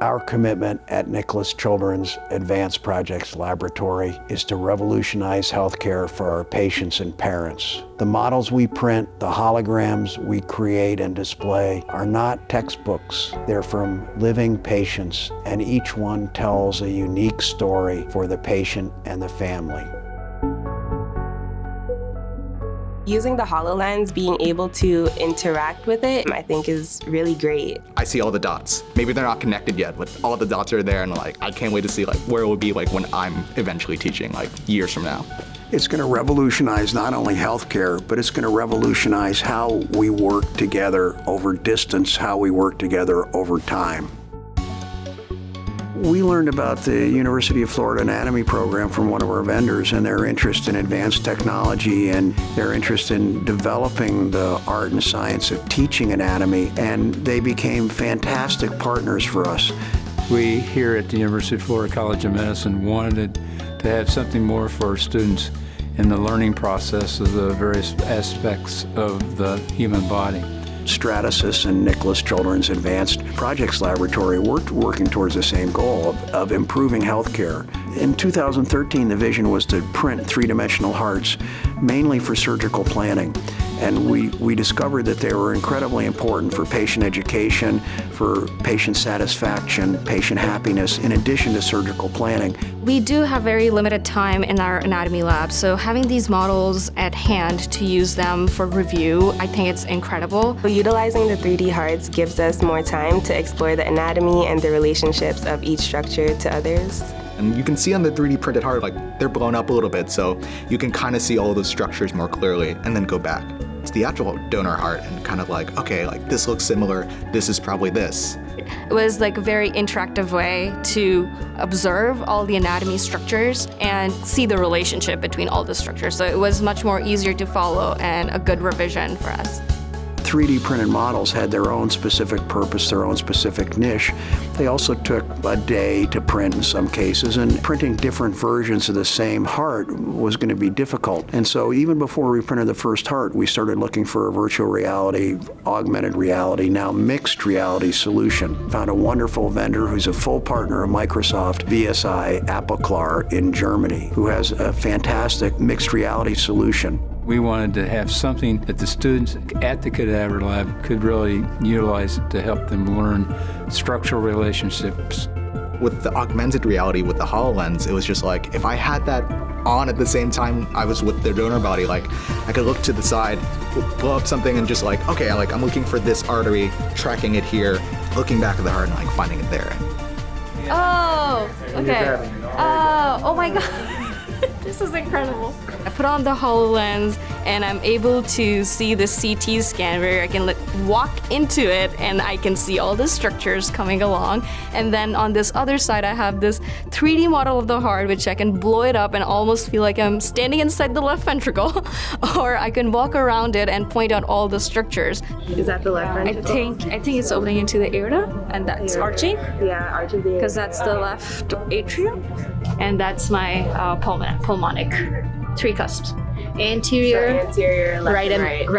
Our commitment at Niclaus Children's Advanced Projects Laboratory is to revolutionize healthcare for our patients and parents. The models we print, the holograms we create and display are not textbooks. They're from living patients, and each one tells a unique story for the patient and the family. Using the HoloLens, being able to interact with it, I think is really great. I see all the dots. Maybe they're not connected yet, but all the dots are there, and I can't wait to see where it will be when I'm eventually teaching, years from now. It's going to revolutionize not only healthcare, but it's going to revolutionize how we work together over distance, how we work together over time. We learned about the University of Florida Anatomy program from one of our vendors and their interest in advanced technology and their interest in developing the art and science of teaching anatomy, and they became fantastic partners for us. We here at the University of Florida College of Medicine wanted to have something more for our students in the learning process of the various aspects of the human body. Stratasys and Niclaus Children's Advanced Projects Laboratory working towards the same goal of improving healthcare. In 2013, the vision was to print three-dimensional hearts, mainly for surgical planning. And we discovered that they were incredibly important for patient education, for patient satisfaction, patient happiness, in addition to surgical planning. We do have very limited time in our anatomy lab, so having these models at hand to use them for review, I think it's incredible. Utilizing the 3D hearts gives us more time to explore the anatomy and the relationships of each structure to others. And you can see on the 3D printed heart, they're blown up a little bit, so you can kind of see all those structures more clearly and then go back. It's the actual donor heart and kind of okay, this looks similar, this is probably this. It was a very interactive way to observe all the anatomy structures and see the relationship between all the structures. So it was much more easier to follow and a good revision for us. 3D printed models had their own specific purpose, their own specific niche. They also took a day to print in some cases, and printing different versions of the same heart was going to be difficult. And so even before we printed the first heart, we started looking for a virtual reality, augmented reality, now mixed reality solution. Found a wonderful vendor who's a full partner of Microsoft, VSI Appelklar in Germany, who has a fantastic mixed reality solution. We wanted to have something that the students at the cadaver lab could really utilize to help them learn structural relationships. With the augmented reality, with the HoloLens, it was just if I had that on at the same time I was with the donor body, I could look to the side, blow up something and just okay, I'm looking for this artery, tracking it here, looking back at the heart and finding it there. Oh, okay. Oh my God. This is incredible. I put on the HoloLens and I'm able to see the CT scan where I can walk into it and I can see all the structures coming along. And then on this other side, I have this 3D model of the heart, which I can blow it up and almost feel like I'm standing inside the left ventricle. Or I can walk around it and point out all the structures. Is that the left ventricle? I think it's opening into the aorta, and that's arching. Yeah, arching the aorta. Because that's the left atrium, and that's my pulmonic. Three cusps. Anterior, left right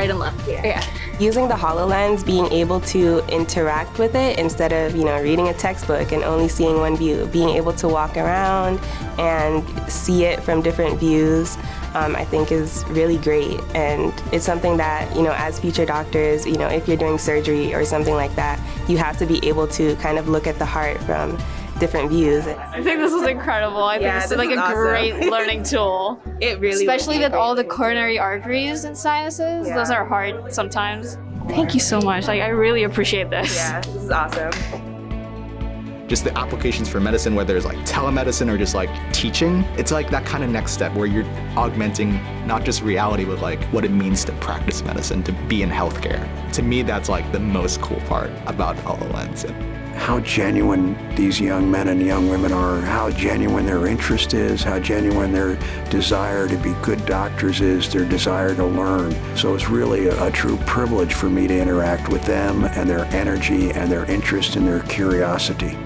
and left. Yeah. Using the HoloLens, being able to interact with it instead of reading a textbook and only seeing one view, being able to walk around and see it from different views, I think is really great. And it's something that, as future doctors, if you're doing surgery or something like that, you have to be able to kind of look at the heart from different views. I think this is incredible. I think this is a great learning tool. It really especially with all the coronary arteries and sinuses. Yeah. Those are hard sometimes. Thank you so much. I really appreciate this. Yeah, this is awesome. Just the applications for medicine, whether it's telemedicine or just teaching, it's that kind of next step where you're augmenting not just reality, but what it means to practice medicine, to be in healthcare. To me, that's the most cool part about HoloLens. How genuine these young men and young women are, how genuine their interest is, how genuine their desire to be good doctors is, their desire to learn. So it's really a true privilege for me to interact with them and their energy and their interest and their curiosity.